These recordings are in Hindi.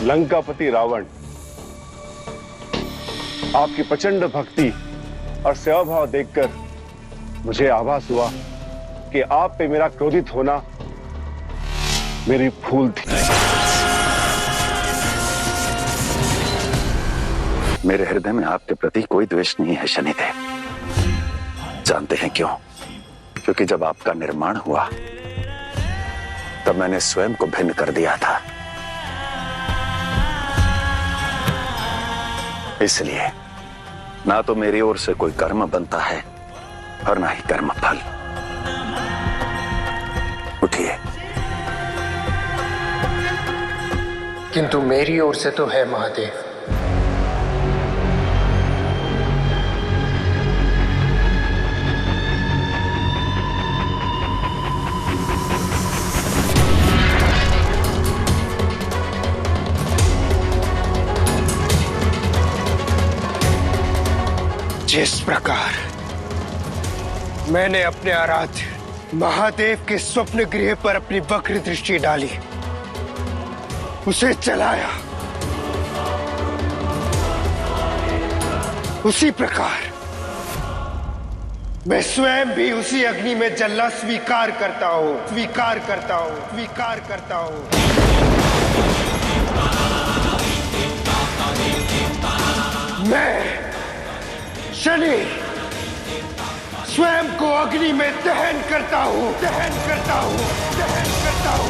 लंकापति रावण, आपकी प्रचंड भक्ति और सेवा भाव देखकर मुझे आभास हुआ कि आप पे मेरा क्रोधित होना मेरी भूल थी। मेरे हृदय में आपके प्रति कोई द्वेष नहीं है शनिदेव। जानते हैं क्यों? क्योंकि जब आपका निर्माण हुआ तब मैंने स्वयं को भिन्न कर दिया था। इसलिए ना तो मेरी ओर से कोई कर्म बनता है और ना ही कर्म फल। उठिए। किंतु मेरी ओर से तो है महादेव। जिस प्रकार मैंने अपने आराध्य महादेव के स्वप्न गृह पर अपनी वक्र दृष्टि डाली, उसे चलाया, उसी प्रकार मैं स्वयं भी उसी अग्नि में जलना स्वीकार करता हूं, स्वीकार करता हूं, स्वीकार करता हूं। मैं शनि स्वयं को अग्नि में दहन करता हूं, दहन करता हूं, दहन करता हूं।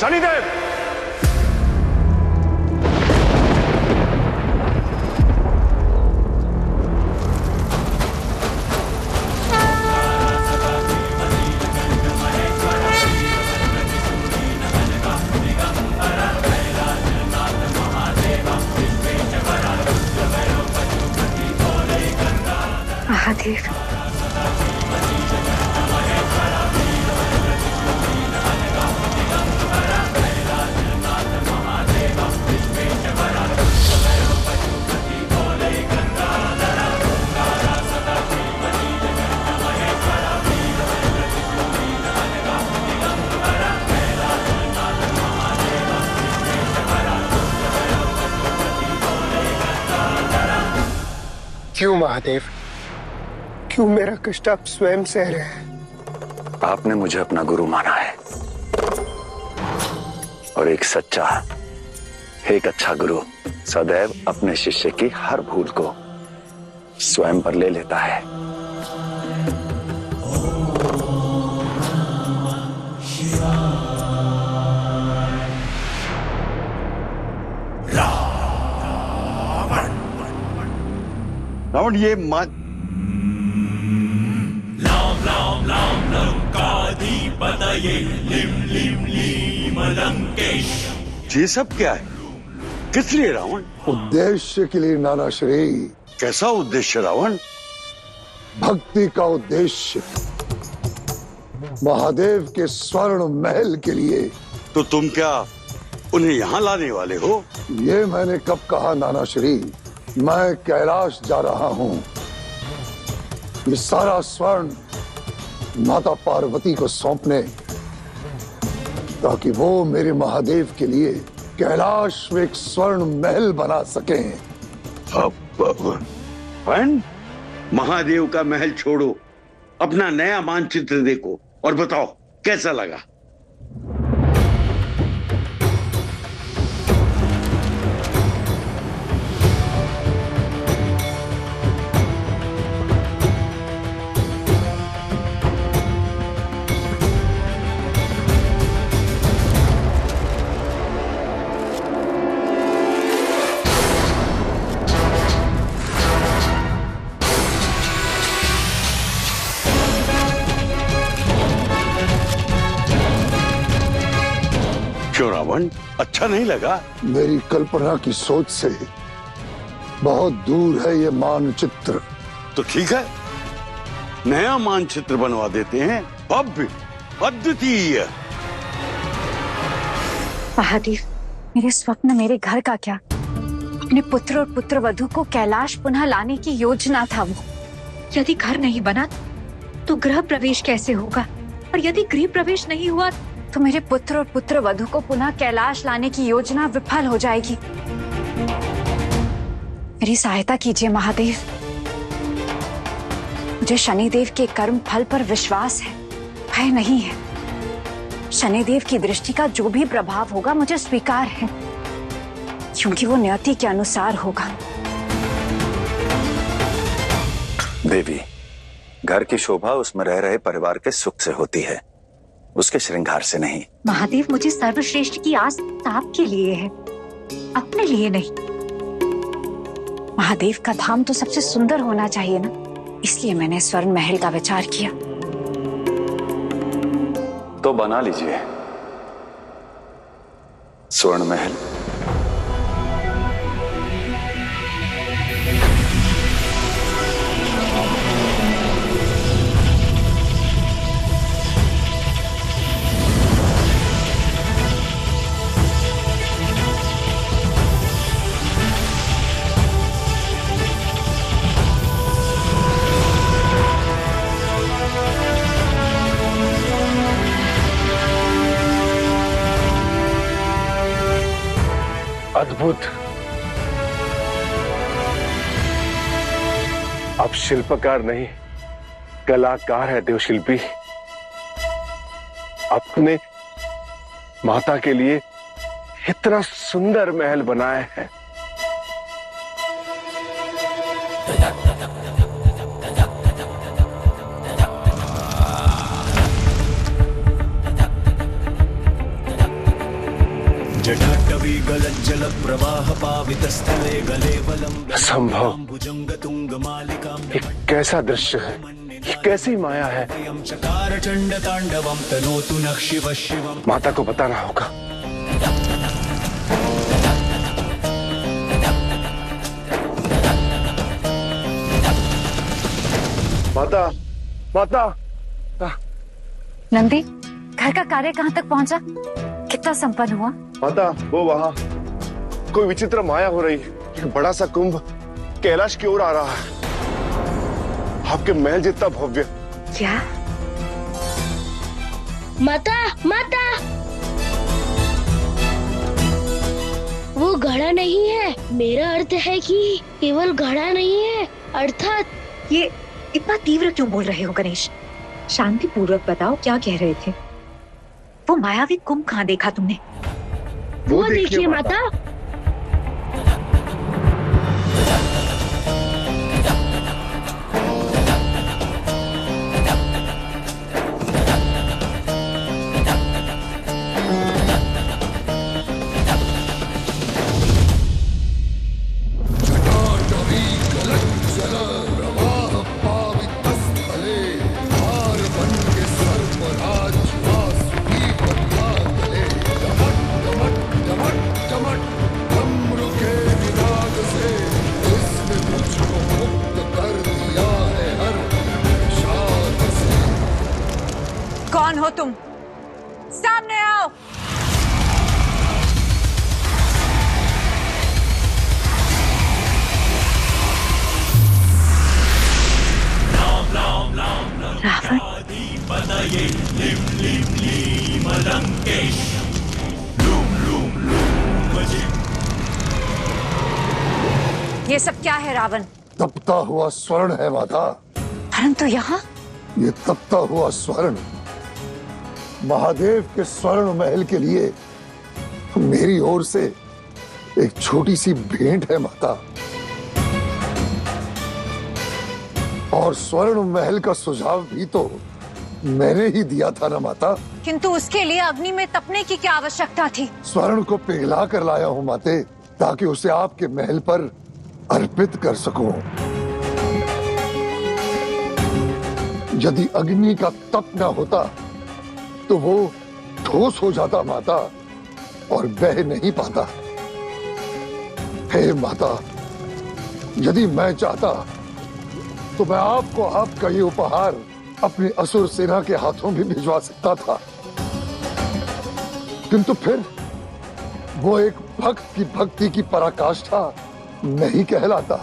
शनिदेव, महादेव, क्यों महादेव, क्यों मेरा कष्ट आप स्वयं सह रहे हैं? आपने मुझे अपना गुरु माना है और एक अच्छा गुरु सदैव अपने शिष्य की हर भूल को स्वयं पर ले लेता है। रावण, ये ये सब क्या है? किस लिए रावण? उद्देश्य के लिए नाना श्री। कैसा उद्देश्य रावण? भक्ति का उद्देश्य। महादेव के स्वर्ण महल के लिए। तो तुम क्या उन्हें यहाँ लाने वाले हो? ये मैंने कब कहा नाना श्री? मैं कैलाश जा रहा हूँ। ये सारा स्वर्ण माता पार्वती को सौंपने, ताकि वो मेरे महादेव के लिए कैलाश में एक स्वर्ण महल बना सकें। पण महादेव का महल छोड़ो, अपना नया मानचित्र देखो और बताओ कैसा लगा। क्यों रावण, अच्छा नहीं लगा? मेरी कल्पना की सोच से बहुत दूर है ये मानचित्र। तो ठीक है, नया मानचित्र बनवा देते हैं, भव्य अद्वितीय। महादेव, मेरे स्वप्न मेरे घर का क्या, अपने पुत्र और पुत्र वधू को कैलाश पुनः लाने की योजना था वो। यदि घर नहीं बना तो गृह प्रवेश कैसे होगा, और यदि गृह प्रवेश नहीं हुआ तो मेरे पुत्र और पुत्र वधू को पुनः कैलाश लाने की योजना विफल हो जाएगी। मेरी सहायता कीजिए महादेव। मुझे शनिदेव के कर्म फल पर विश्वास है, भय नहीं है। शनिदेव की दृष्टि का जो भी प्रभाव होगा मुझे स्वीकार है, क्योंकि वो नियति के अनुसार होगा। देवी, घर की शोभा उसमें रह रहे परिवार के सुख से होती है, उसके श्रृंगार से नहीं। महादेव, मुझे सर्वश्रेष्ठ की आस आपके लिए है, अपने लिए नहीं। महादेव का धाम तो सबसे सुंदर होना चाहिए ना, इसलिए मैंने स्वर्ण महल का विचार किया। तो बना लीजिए स्वर्ण महल। अद्भुत। अब शिल्पकार नहीं, कलाकार है देवशिल्पी। अपने माता के लिए इतना सुंदर महल बनाया है। असंभव, ये कैसा दृश्य है, ये कैसी माया है। माता को बताना होगा। माता, माता। नंदी, घर का कार्य कहाँ तक पहुँचा, कितना संपन्न हुआ? माता, वो वहां कोई विचित्र माया हो रही है। एक बड़ा सा कुंभ कैलाश की ओर आ रहा है, आपके महल जितना भव्य। क्या? माता, माता, वो घड़ा नहीं है। मेरा अर्थ है कि केवल घड़ा नहीं है, अर्थात। ये इतना तीव्र क्यों बोल रहे हो गणेश? शांति पूर्वक बताओ, क्या कह रहे थे? वो मायावी कुंभ कहाँ देखा तुमने? वो देखिए माता। कौन हो तुम? सामने आओ। रावण, ये सब क्या है रावण? तपता हुआ स्वर्ण है माता। परंतु यहाँ ये तपता हुआ स्वर्ण महादेव के स्वर्ण महल के लिए मेरी ओर से एक छोटी सी भेंट है माता। और स्वर्ण महल का सुझाव भी तो मैंने ही दिया था ना माता। किंतु उसके लिए अग्नि में तपने की क्या आवश्यकता थी? स्वर्ण को पिघला कर लाया हूं माते, ताकि उसे आपके महल पर अर्पित कर सकूं। यदि अग्नि का तप न होता तो वो ठोस हो जाता माता, और बह नहीं पाता। हे माता, यदि मैं चाहता तो मैं आपको आपका ये उपहार अपनी असुर सेना के हाथों भी भिजवा सकता था, किंतु फिर वो एक भक्त की भक्ति की पराकाष्ठा नहीं कहलाता।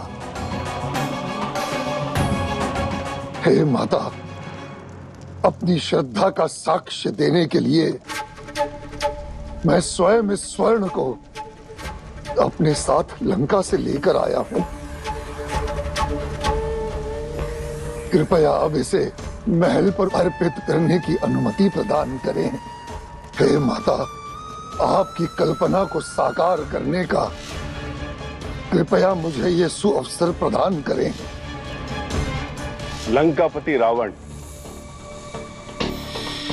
हे माता, अपनी श्रद्धा का साक्ष्य देने के लिए मैं स्वयं इस स्वर्ण को अपने साथ लंका से लेकर आया हूं। कृपया अब इसे महल पर अर्पित करने की अनुमति प्रदान करें। हे माता, आपकी कल्पना को साकार करने का कृपया मुझे ये सुअवसर प्रदान करें। लंकापति रावण,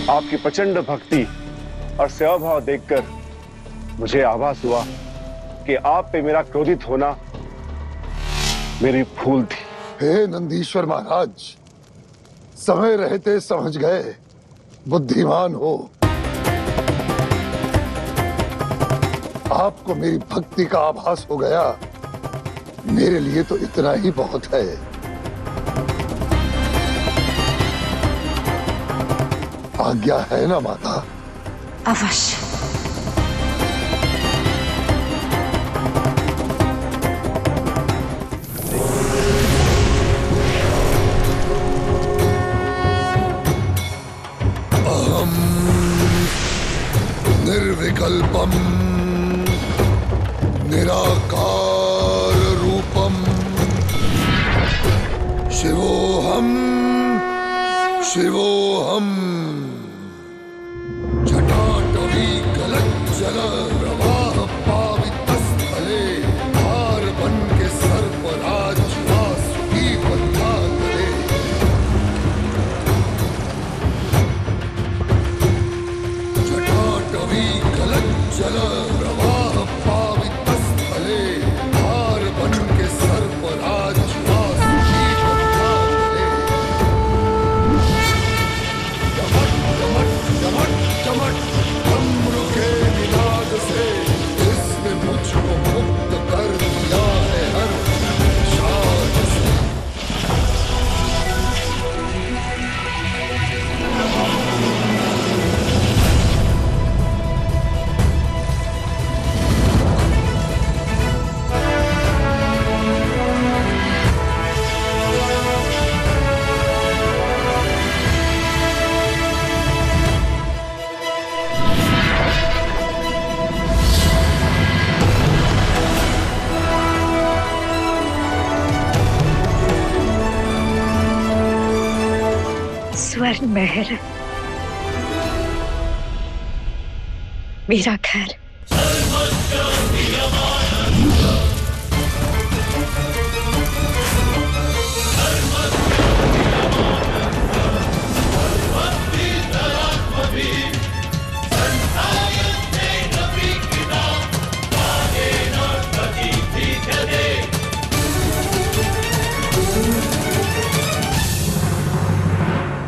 आपकी प्रचंड भक्ति और सेवा भाव देखकर मुझे आभास हुआ कि आप पे मेरा क्रोधित होना मेरी भूल थी। हे नंदीश्वर महाराज, समय रहते समझ गए, बुद्धिमान हो। आपको मेरी भक्ति का आभास हो गया, मेरे लिए तो इतना ही बहुत है। आज्ञा है ना माता? अवश्य। निर्विकल्पम निराकार रूपम शिवोहम शिवोहम जटाटवी गलज्जल प्रवाह पावितस्थले भारवन के सर्पराज वासुकी बंधा करे। जटाटवी गलज्जल प्रवाह पावितस्थले भारवन के सर्पराज वासुकी बंधा करे। चमट चमट डमरू के निनाद से इसने मुझको मुक्त कर दिया है हर शाद से। स्वर्ण महल, मेरा घर।